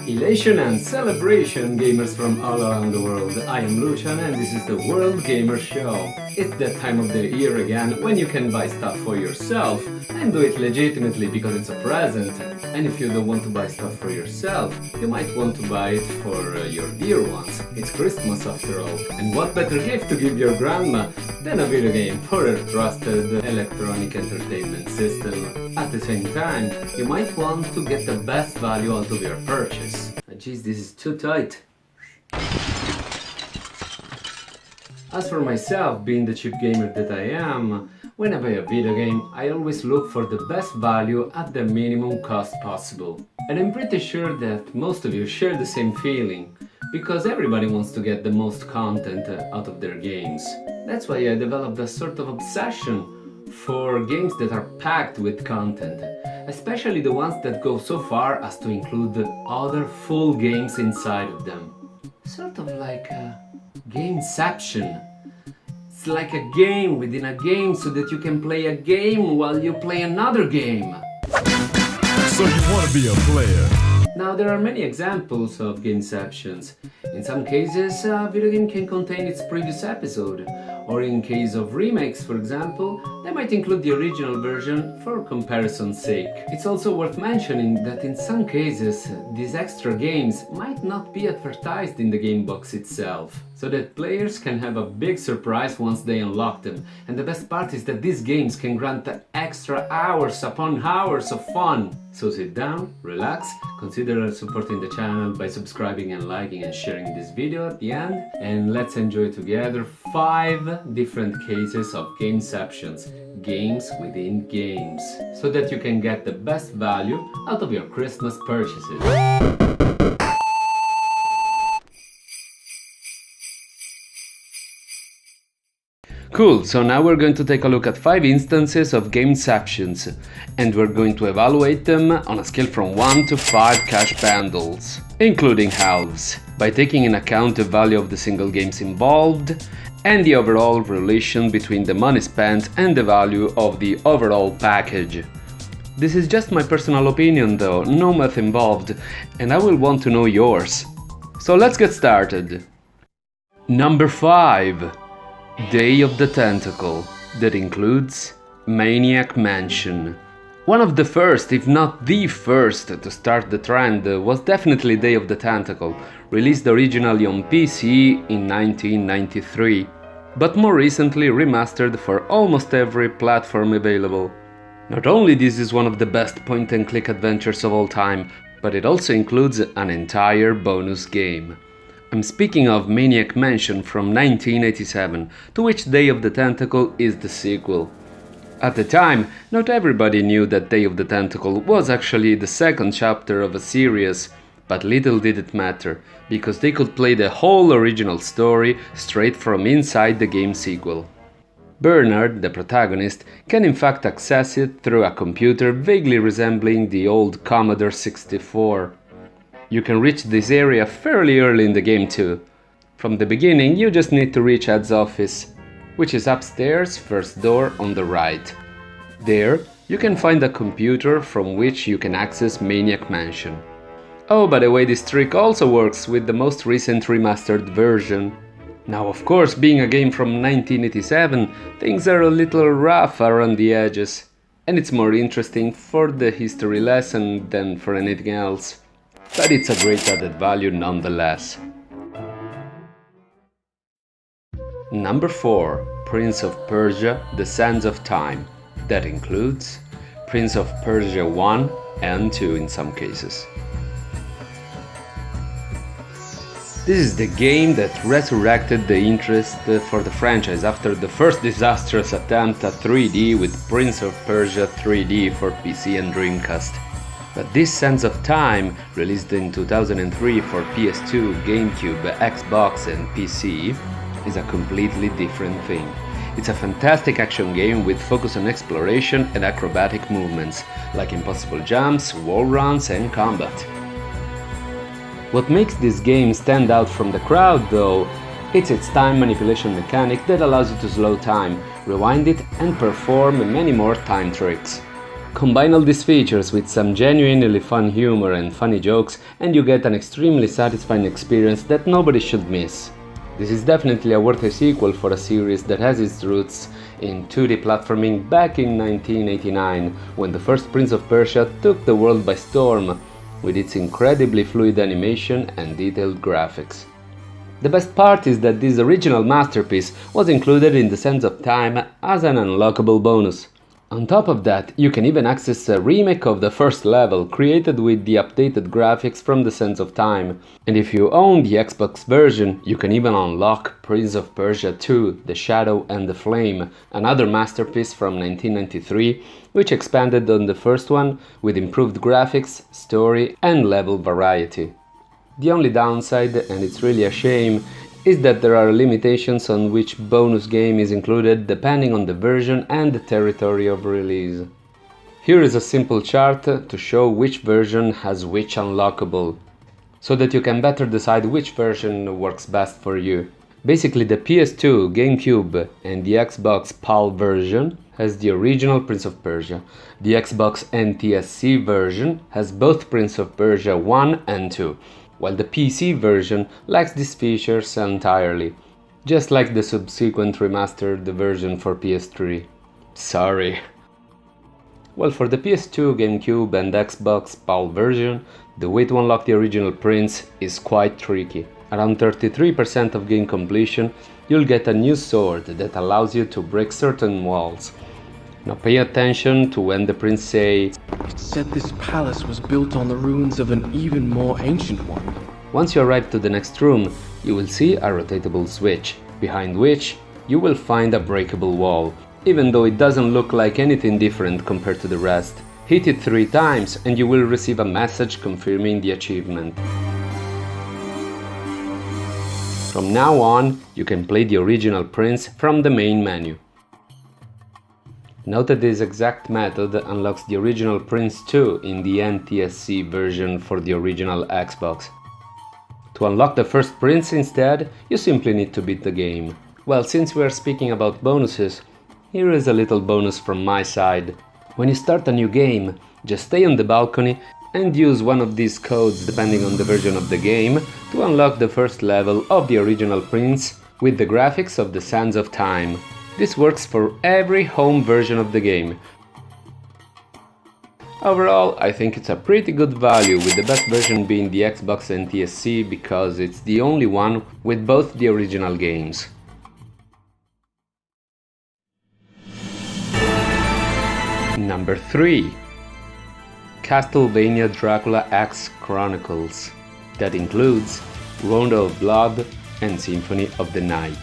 Elation and celebration, gamers from all around the world. I am Lucian and this is the World Gamer Show. It's that time of the year again when you can buy stuff for yourself and do it legitimately because it's a present. And if you don't want to buy stuff for yourself, you might want to buy it for your dear ones. It's Christmas after all. And what better gift to give your grandma than a video game for her trusted electronic entertainment system. At the same time, you might want to get the best value out of your purchase. Jeez, this is too tight. As for myself, being the cheap gamer that I am, when I buy a video game, I always look for the best value at the minimum cost possible. And I'm pretty sure that most of you share the same feeling, because everybody wants to get the most content out of their games. That's why I developed a sort of obsession for games that are packed with content, especially the ones that go so far as to include other full games inside of them. Sort of like a GAME-CEPTION. It's like a game within a game so that you can play a game while you play another game. So you want to be a player? Now there are many examples of GAME-CEPTIONs. In some cases, a video game can contain its previous episode, or in case of remakes, for example, they might include the original version for comparison's sake. It's also worth mentioning that in some cases, these extra games might not be advertised in the game box itself, so that players can have a big surprise once they unlock them. And the best part is that these games can grant extra hours upon hours of fun. So sit down, relax, consider supporting the channel by subscribing and liking and sharing this video at the end, and let's enjoy together 5 different cases of GAME-CEPTIONs, games within games, so that you can get the best value out of your Christmas purchases. Cool, so now we're going to take a look at 5 instances of GAME-CEPTIONs, and we're going to evaluate them on a scale from 1 to 5 cash bundles, including halves, by taking into account the value of the single games involved and the overall relation between the money spent and the value of the overall package. This is just my personal opinion though, no math involved, and I will want to know yours. So let's get started. Number 5. Day of the Tentacle, that includes Maniac Mansion. One of the first, if not the first, to start the trend was definitely Day of the Tentacle, released originally on PC in 1993, but more recently remastered for almost every platform available. Not only this is one of the best point-and-click adventures of all time, but it also includes an entire bonus game. I'm speaking of Maniac Mansion from 1987, to which Day of the Tentacle is the sequel. At the time, not everybody knew that Day of the Tentacle was actually the second chapter of a series, but little did it matter, because they could play the whole original story straight from inside the game sequel. Bernard, the protagonist, can in fact access it through a computer vaguely resembling the old Commodore 64. You can reach this area fairly early in the game too. From the beginning, you just need to reach Ed's office, which is upstairs, first door on the right. There, you can find a computer from which you can access Maniac Mansion. Oh, by the way, this trick also works with the most recent remastered version. Now, of course, being a game from 1987, things are a little rough around the edges, and it's more interesting for the history lesson than for anything else. But it's a great added value nonetheless. Number 4. Prince of Persia: The Sands of Time. That includes Prince of Persia 1 and 2 in some cases. This is the game that resurrected the interest for the franchise after the first disastrous attempt at 3D with Prince of Persia 3D for PC and Dreamcast. But this Sands of Time, released in 2003 for PS2, GameCube, Xbox and PC, is a completely different thing. It's a fantastic action game with focus on exploration and acrobatic movements, like impossible jumps, wall runs and combat. What makes this game stand out from the crowd though, it's its time manipulation mechanic that allows you to slow time, rewind it and perform many more time tricks. Combine all these features with some genuinely fun humor and funny jokes and you get an extremely satisfying experience that nobody should miss. This is definitely a worthy sequel for a series that has its roots in 2D platforming back in 1989, when the first Prince of Persia took the world by storm with its incredibly fluid animation and detailed graphics. The best part is that this original masterpiece was included in the Sands of Time as an unlockable bonus. On top of that, you can even access a remake of the first level created with the updated graphics from the Sands of Time. And if you own the Xbox version, you can even unlock Prince of Persia 2: The Shadow and the Flame, another masterpiece from 1993, which expanded on the first one with improved graphics, story and level variety. The only downside, and it's really a shame, is that there are limitations on which bonus game is included depending on the version and the territory of release. Here is a simple chart to show which version has which unlockable, so that you can better decide which version works best for you. Basically, the PS2, GameCube and the Xbox PAL version has the original Prince of Persia. The Xbox NTSC version has both Prince of Persia 1 and 2. While the PC version lacks these features entirely, just like the subsequent remastered version for PS3. Sorry. Well, for the PS2, GameCube and Xbox PAL version, the way to unlock the original Prince is quite tricky. Around 33% of game completion, you'll get a new sword that allows you to break certain walls. Now pay attention to when the prince says, "It said this palace was built on the ruins of an even more ancient one." Once you arrive to the next room, you will see a rotatable switch, behind which you will find a breakable wall, even though it doesn't look like anything different compared to the rest. Hit it 3 times and you will receive a message confirming the achievement. From now on, you can play the original Prince from the main menu. Note that this exact method unlocks the original Prince 2 in the NTSC version for the original Xbox. To unlock the first Prince instead, you simply need to beat the game. Well, since we are speaking about bonuses, here is a little bonus from my side. When you start a new game, just stay on the balcony and use one of these codes depending on the version of the game to unlock the first level of the original Prince with the graphics of the Sands of Time. This works for every home version of the game. Overall, I think it's a pretty good value, with the best version being the Xbox NTSC because it's the only one with both the original games. Number 3. Castlevania Dracula X Chronicles. That includes Rondo of Blood and Symphony of the Night.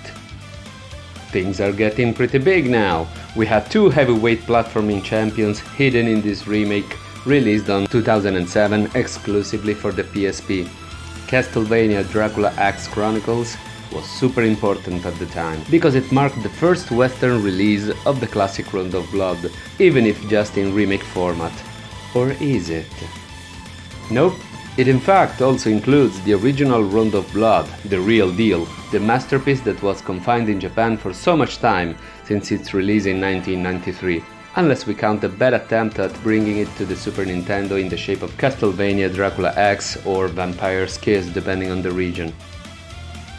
Things are getting pretty big now. We have 2 heavyweight platforming champions hidden in this remake released on 2007 exclusively for the PSP. Castlevania Dracula X Chronicles was super important at the time, because it marked the first Western release of the classic Rondo of Blood, even if just in remake format. Or is it? Nope. It in fact also includes the original Rondo of Blood, the real deal, the masterpiece that was confined in Japan for so much time since its release in 1993, unless we count a bad attempt at bringing it to the Super Nintendo in the shape of Castlevania Dracula X or Vampire's Kiss depending on the region.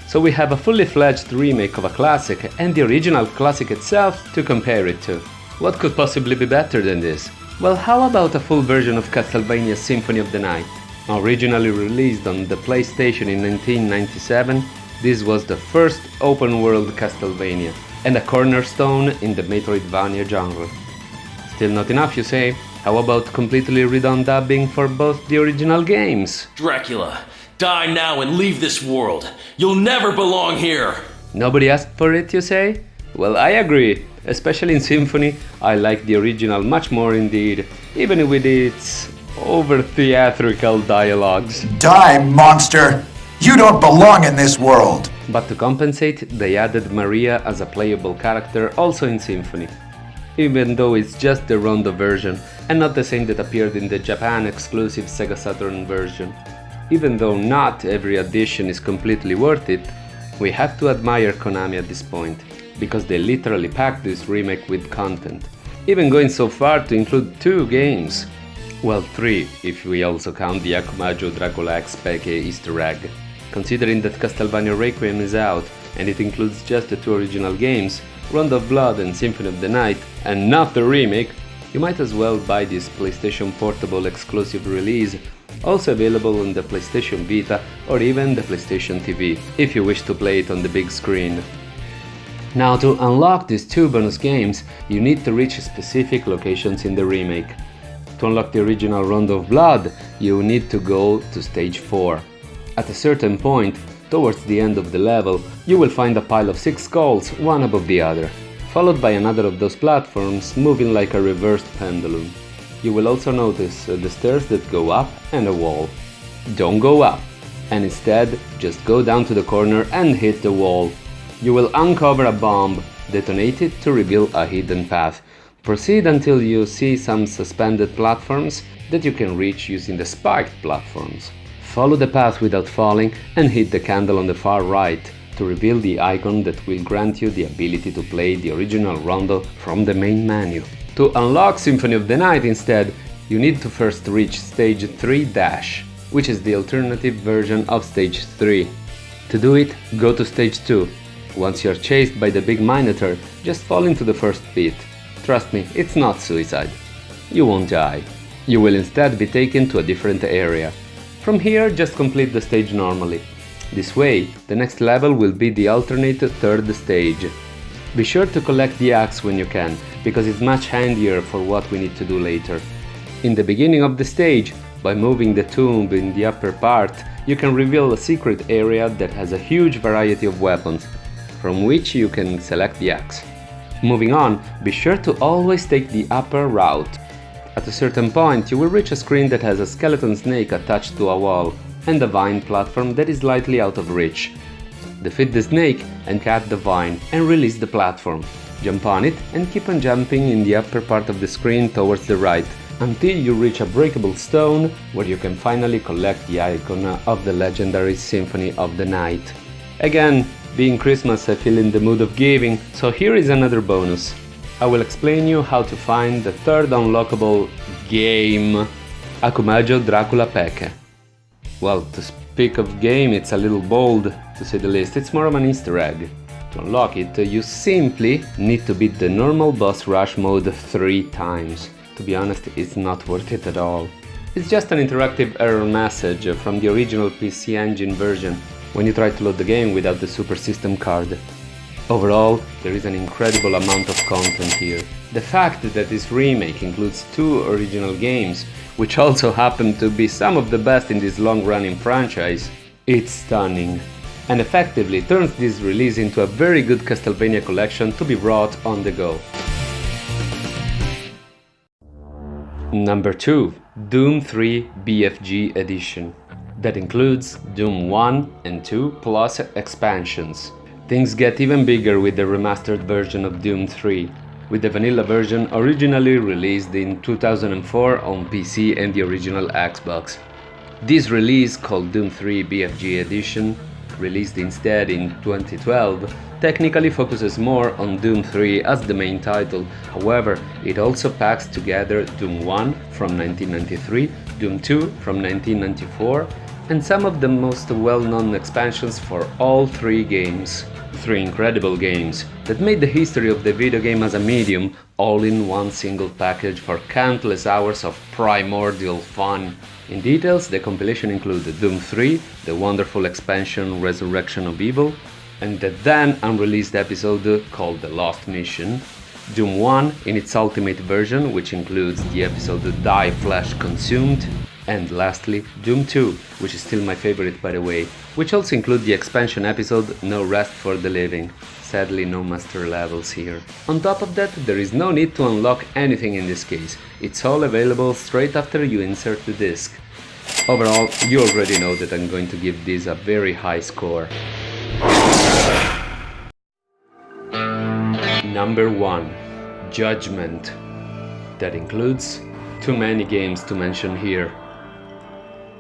So we have a fully fledged remake of a classic and the original classic itself to compare it to. What could possibly be better than this? Well, how about a full version of Castlevania Symphony of the Night? Originally released on the PlayStation in 1997, this was the first open-world Castlevania, and a cornerstone in the Metroidvania genre. Still not enough, you say? How about completely redone dubbing for both the original games? Dracula, die now and leave this world. You'll never belong here. Nobody asked for it, you say? Well, I agree. Especially in Symphony, I like the original much more indeed, even with its over-theatrical dialogues. Die, monster! You don't belong in this world! But to compensate, they added Maria as a playable character also in Symphony, even though it's just the Rondo version and not the same that appeared in the Japan-exclusive Sega Saturn version. Even though not every addition is completely worth it, we have to admire Konami at this point, because they literally packed this remake with content. even going so far to include 2 games. Well, 3 if we also count the Akumajo Dracula X Peke Easter egg. Considering that Castlevania Requiem is out and it includes just the 2 original games, Round of Blood and Symphony of the Night, and not the remake, you might as well buy this PlayStation Portable exclusive release, also available on the PlayStation Vita or even the PlayStation TV, if you wish to play it on the big screen. Now, to unlock these 2 bonus games, you need to reach specific locations in the remake. To unlock the original Round of Blood, you need to go to stage 4. At a certain point, towards the end of the level, you will find a pile of 6 skulls, one above the other, followed by another of those platforms moving like a reversed pendulum. You will also notice the stairs that go up and a wall. Don't go up, and instead just go down to the corner and hit the wall. You will uncover a bomb, detonate it to reveal a hidden path. Proceed until you see some suspended platforms that you can reach using the spiked platforms. Follow the path without falling and hit the candle on the far right to reveal the icon that will grant you the ability to play the original rondo from the main menu. To unlock Symphony of the Night instead, you need to first reach stage 3-, which is the alternative version of stage 3. To do it, go to stage 2. Once you're chased by the big Minotaur, just fall into the first pit. Trust me, it's not suicide. You won't die. You will instead be taken to a different area. From here, just complete the stage normally. This way, the next level will be the alternate 3rd stage. Be sure to collect the axe when you can, because it's much handier for what we need to do later. In the beginning of the stage, by moving the tomb in the upper part, you can reveal a secret area that has a huge variety of weapons, from which you can select the axe. Moving on, be sure to always take the upper route. At a certain point, you will reach a screen that has a skeleton snake attached to a wall and a vine platform that is slightly out of reach. Defeat the snake and cut the vine and release the platform. Jump on it and keep on jumping in the upper part of the screen towards the right until you reach a breakable stone where you can finally collect the icon of the legendary Symphony of the Night. Again, being Christmas, I feel in the mood of giving, so here is another bonus. I will explain you how to find the 3rd unlockable game, Akumajo Dracula Peke. Well, to speak of game, it's a little bold, to say the least. It's more of an Easter egg. To unlock it, you simply need to beat the normal boss rush mode 3 times. To be honest, it's not worth it at all. It's just an interactive error message from the original PC Engine version when you try to load the game without the Super System card. Overall, there is an incredible amount of content here. The fact that this remake includes 2 original games, which also happen to be some of the best in this long-running franchise, it's stunning, and effectively turns this release into a very good Castlevania collection to be brought on the go. Number 2. Doom 3 BFG Edition. That includes Doom 1 and 2 plus expansions. Things get even bigger with the remastered version of Doom 3, with the vanilla version originally released in 2004 on PC and the original Xbox. This release, called Doom 3 BFG Edition, released instead in 2012, technically focuses more on Doom 3 as the main title. However, it also packs together Doom 1 from 1993, Doom 2 from 1994, and some of the most well-known expansions for all 3 games. 3 incredible games that made the history of the video game as a medium all in one single package for countless hours of primordial fun. In details, the compilation included Doom 3, the wonderful expansion Resurrection of Evil, and the then unreleased episode called The Lost Mission, Doom 1 in its ultimate version, which includes the episode Die Flesh Consumed, and lastly, Doom 2, which is still my favorite by the way, which also includes the expansion episode No Rest for the Living. Sadly, no master levels here. On top of that, there is no need to unlock anything in this case. It's all available straight after you insert the disc. Overall, you already know that I'm going to give this a very high score. Number 1. Judgment. That includes too many games to mention here.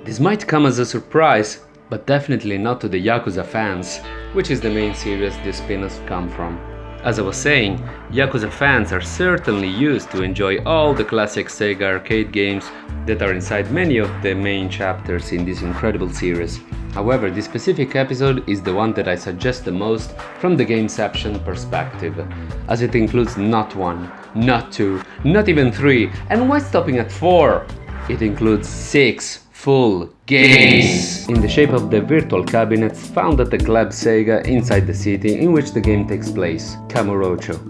This might come as a surprise, but definitely not to the Yakuza fans, which is the main series this spin-offs come from. As I was saying, Yakuza fans are certainly used to enjoy all the classic Sega arcade games that are inside many of the main chapters in this incredible series. However, this specific episode is the one that I suggest the most from the GAME-CEPTION perspective, as it includes not 1, not 2, not even 3, and why stopping at 4? It includes 6 full games in the shape of the virtual cabinets found at the Club Sega inside the city in which the game takes place, Kamurocho.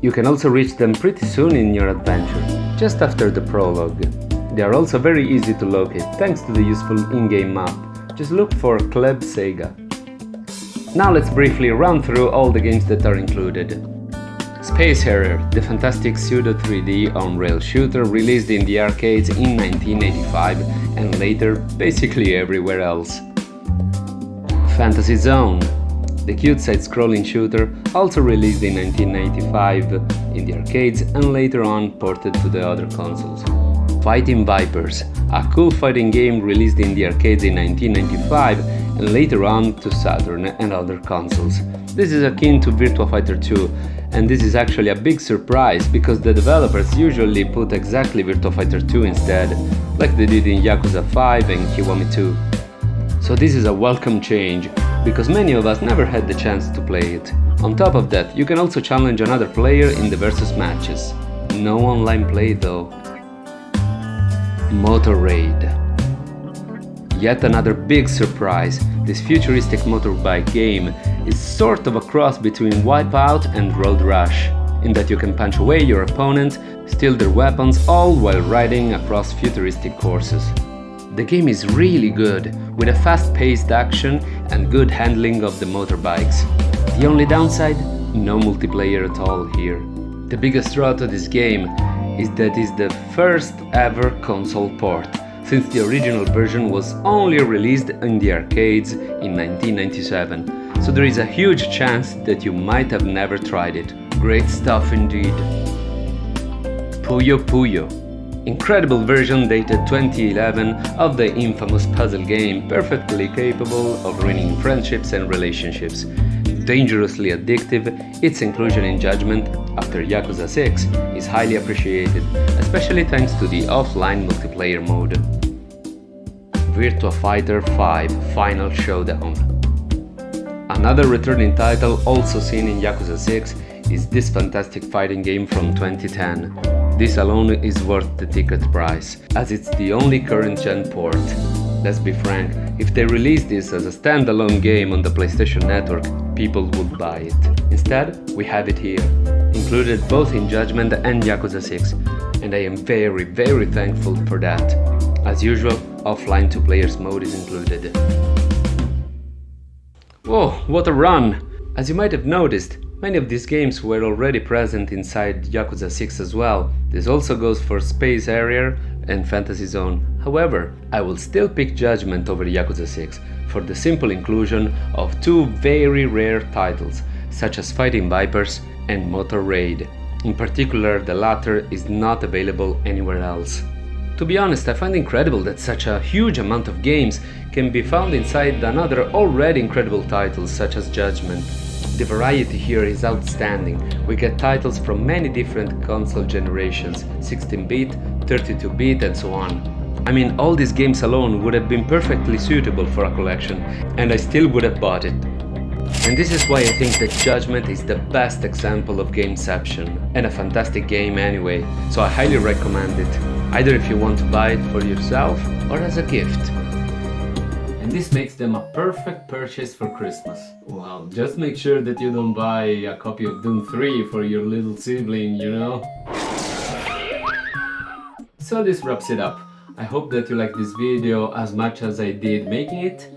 You can also reach them pretty soon in your adventure, just after the prologue. They are also very easy to locate thanks to the useful in-game map. Just look for Club Sega. Now let's briefly run through all the games that are included. Space Harrier, the fantastic pseudo 3D on-rail shooter released in the arcades in 1985 and later basically everywhere else. Fantasy Zone, the cute side-scrolling shooter also released in 1995 in the arcades and later on ported to the other consoles. Fighting Vipers, a cool fighting game released in the arcades in 1995 and later on to Saturn and other consoles. This is akin to Virtua Fighter 2, and this is actually a big surprise because the developers usually put exactly Virtua Fighter 2 instead, like they did in Yakuza 5 and Kiwami 2. So this is a welcome change, because many of us never had the chance to play it. On top of that, you can also challenge another player in the versus matches. No online play though. Motor Raid. Yet another big surprise, this futuristic motorbike game is sort of a cross between Wipeout and Road Rush, in that you can punch away your opponent, steal their weapons, all while riding across futuristic courses. The game is really good, with a fast-paced action and good handling of the motorbikes. The only downside? No multiplayer at all here. The biggest draw to this game is that it's the first ever console port, since the original version was only released in the arcades in 1997, so there is a huge chance that you might have never tried it. Great stuff indeed. Puyo Puyo. Incredible version dated 2011 of the infamous puzzle game, perfectly capable of ruining friendships and relationships. Dangerously addictive, its inclusion in Judgment after Yakuza 6 is highly appreciated, especially thanks to the offline multiplayer mode. Virtua Fighter 5 Final Showdown. Another returning title also seen in Yakuza 6 is this fantastic fighting game from 2010. This alone is worth the ticket price, as it's the only current-gen port. Let's be frank, if they released this as a standalone game on the PlayStation Network, people would buy it. Instead, we have it here, included both in Judgment and Yakuza 6, and I am very thankful for that. As usual, offline 2 players mode is included. Whoa, what a run! As you might have noticed, many of these games were already present inside Yakuza 6 as well. This also goes for Space Harrier and Fantasy Zone. However, I will still pick Judgment over Yakuza 6 for the simple inclusion of 2 very rare titles, such as Fighting Vipers and Motor Raid. In particular, the latter is not available anywhere else. To be honest, I find incredible that such a huge amount of games can be found inside another already incredible titles such as Judgment. The variety here is outstanding. We get titles from many different console generations, 16-bit, 32-bit and so on. I mean, all these games alone would have been perfectly suitable for a collection, and I still would have bought it. And this is why I think that Judgment is the best example of GAME-CEPTION, and a fantastic game anyway, so I highly recommend it, either if you want to buy it for yourself or as a gift. And this makes them a perfect purchase for Christmas. Well, just make sure that you don't buy a copy of Doom 3 for your little sibling, you know? So this wraps it up. I hope that you liked this video as much as I did making it.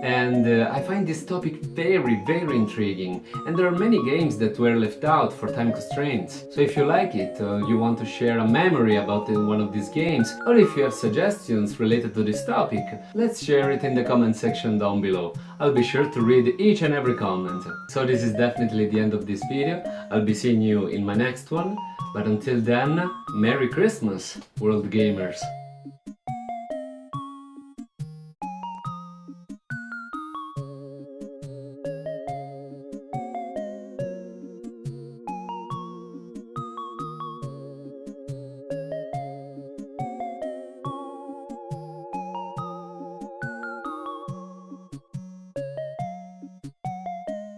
And I find this topic very intriguing, and there are many games that were left out for time constraints. So if you like it, you want to share a memory about one of these games, or if you have suggestions related to this topic, let's share it in the comment section down below. I'll be sure to read each and every comment. So this is definitely the end of this video. I'll be seeing you in my next one, but until then, Merry Christmas, world gamers!